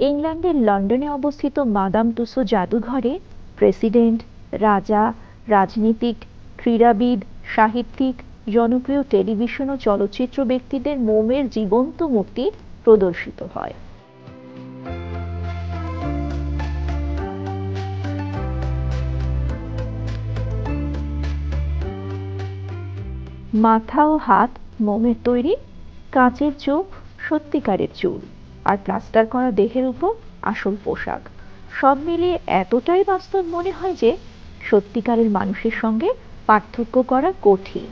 ইংল্যান্ডের লন্ডনে অবস্থিত মাদাম তুসো জাদুঘরে প্রেসিডেন্ট, রাজা, রাজনীতিক, ক্রীড়াবিদ, সাহিত্যিক, জনপ্রিয় টেলিভিশন ও চলচ্চিত্র ব্যক্তিদের মোমের জীবন্ত মূর্তি প্রদর্শিত হয়। মাথা ও হাত মোমের তৈরি, কাঁচের চোখ সত্যিকারের চুল, আর প্লাস্টার করা দেহের উপর আসল পোশাক, সব মিলিয়ে এতটাই বাস্তব মনে হয় যে সত্যিকারের মানুষের সঙ্গে পার্থক্য করা কঠিন।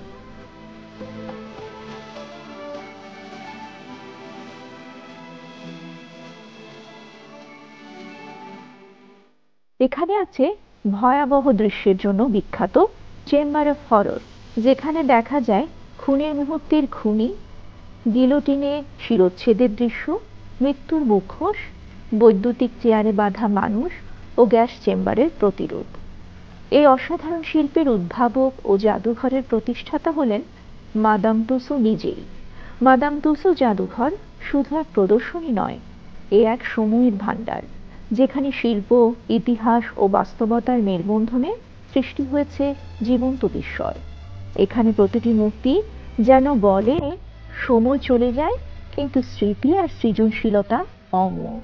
এখানে আছে ভয়াবহ দৃশ্যের জন্য বিখ্যাত চেম্বার অফ হরর, যেখানে দেখা যায় খুনের মুহূর্তের খুনি, গিলোটিনে শিরচ্ছেদের দৃশ্য, মৃত্যুর মুখোশ, বৈদ্যুতিক চেয়ারে বাঁধা মানুষ ও গ্যাস চেম্বারের প্রতিরোধ। এই অসাধারণ শিল্পের উদ্ভাবক ও জাদুঘরের প্রতিষ্ঠাতা হলেন মাদাম তুসো নিজেই। মাদাম তুসো জাদুঘর শুধু এক প্রদর্শনী নয়, এ এক সময়ের ভাণ্ডার, যেখানে শিল্প, ইতিহাস ও বাস্তবতার মেলবন্ধনে সৃষ্টি হয়েছে জীবন্ত বিস্ময়। এখানে প্রতিটি মূর্তি যেন বলে, সময় চলে যায় কিন্তু স্মৃতি আর সৃজনশীলতা অমর।